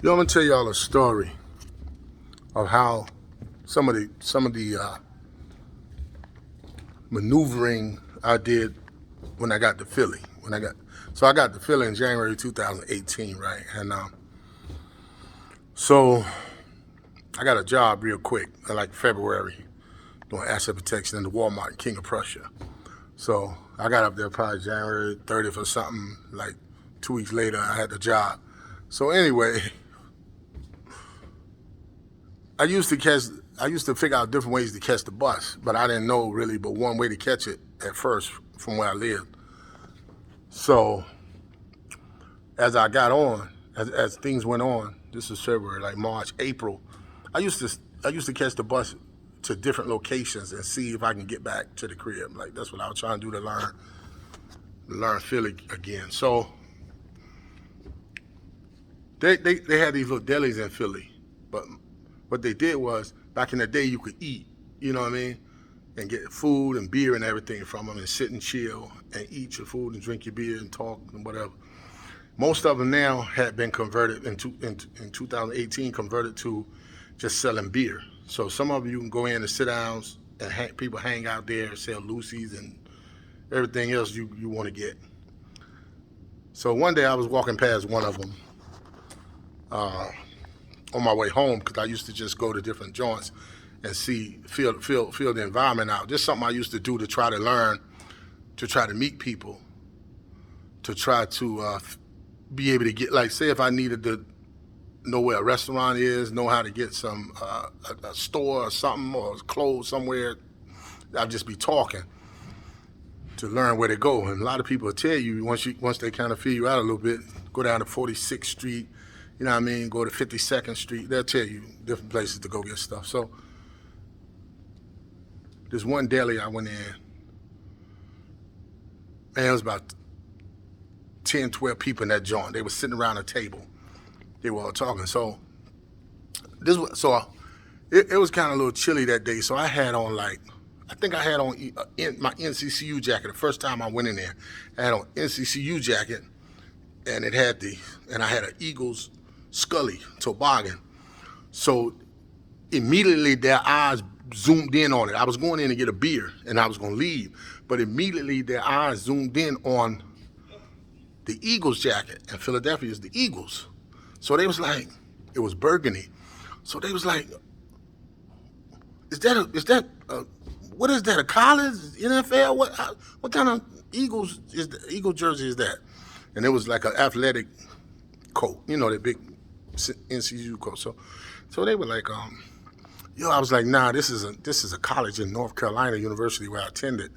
I'm gonna tell y'all a story of how some of the maneuvering I did when I got to Philly. I got to Philly in January 2018, right? And so I got a job real quick, like February, doing asset protection in the Walmart in King of Prussia. So I got up there probably January 30th or something. Like 2 weeks later, I had the job. So anyway, I used to figure out different ways to catch the bus, but I didn't know really but one way to catch it at first from where I lived. So as things went on, this is February, like March, April, I used to catch the bus to different locations and see if I can get back to the crib. Like that's what I was trying to do to learn Philly again. So they had these little delis in Philly, but what they did was back in the day you could eat, you know what I mean, and get food and beer and everything from them and sit and chill and eat your food and drink your beer and talk and whatever. Most of them now had been converted in 2018, converted to just selling beer. So some of you can go in and sit down and people hang out there and sell Lucy's and everything else you want to get. So one day I was walking past one of them on my way home because I used to just go to different joints and feel the environment out. Just something I used to do to try to learn, to try to meet people, to try to be able to get, like, say if I needed to know where a restaurant is, know how to get some a store or something or clothes somewhere, I'd just be talking to learn where to go. And a lot of people will tell you once they kind of feel you out a little bit, go down to 46th Street, you know what I mean, go to 52nd Street. They'll tell you different places to go get stuff. So there's one deli I went in, man, it was about 10, 12 people in that joint. They were sitting around a table. They were all talking. So it was kind of a little chilly that day. So I had on I think I had on my NCCU jacket. The first time I went in there, I had on NCCU jacket, and I had an Eagles Scully toboggan. So immediately their eyes zoomed in on it. I was going in to get a beer and I was going to leave, but immediately their eyes zoomed in on the Eagles jacket, and Philadelphia is the Eagles. So they was like, it was burgundy. So they was like, what is that, a college, NFL? What kind of Eagle jersey is that? And it was like an athletic coat, the big NCU coat. So they were like, I was like, nah, this is a college in North Carolina University where I attended.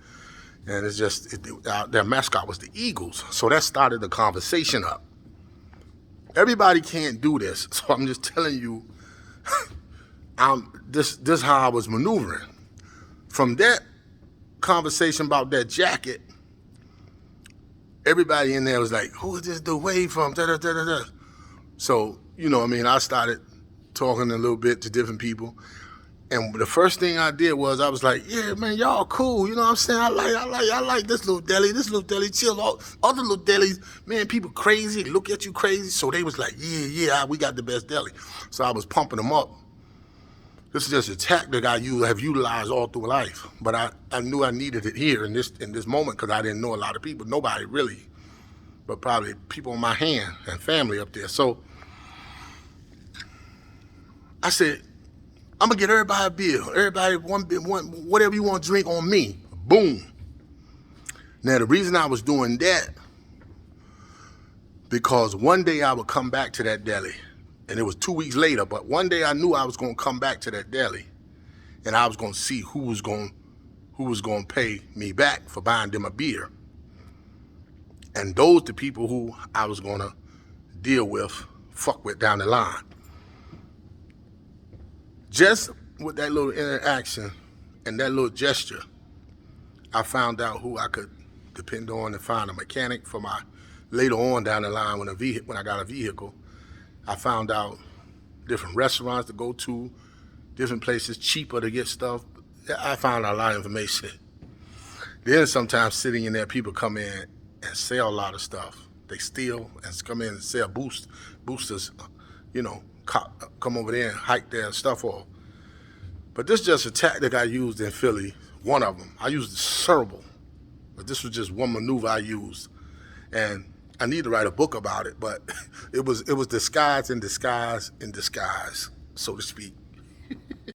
And it's just, their mascot was the Eagles. So that started the conversation up. Everybody can't do this. So I'm just telling you, this how I was maneuvering. From that conversation about that jacket, everybody in there was like, who is this dude Wade from? Da, da, da, da, da. So, I started talking a little bit to different people. And the first thing I did was I was like, yeah, man, y'all cool. You know what I'm saying? I like this little deli, chill. All other little delis, man, people crazy, look at you crazy. So they was like, yeah, we got the best deli. So I was pumping them up. This is just a tactic I have utilized all through life. But I knew I needed it here in this moment because I didn't know a lot of people. Nobody really, but probably people on my hand and family up there. So I said, I'm gonna get everybody a beer. Everybody one whatever you want to drink on me. Boom. Now the reason I was doing that, because one day I would come back to that deli, and it was 2 weeks later, but one day I knew I was gonna come back to that deli, and I was gonna see who was gonna pay me back for buying them a beer. And those the people who I was gonna deal with, fuck with down the line. Just with that little interaction and that little gesture, I found out who I could depend on to find a mechanic for my later on down the line when I got a vehicle. I found out different restaurants to go to, different places cheaper to get stuff. I found out a lot of information. Then sometimes sitting in there, people come in and sell a lot of stuff. They steal and come in and sell boosters, come over there and hike their stuff off. But this is just a tactic I used in Philly. One of them. I used the serval, but this was just one maneuver I used, and I need to write a book about it. But it was disguise in disguise in disguise, so to speak.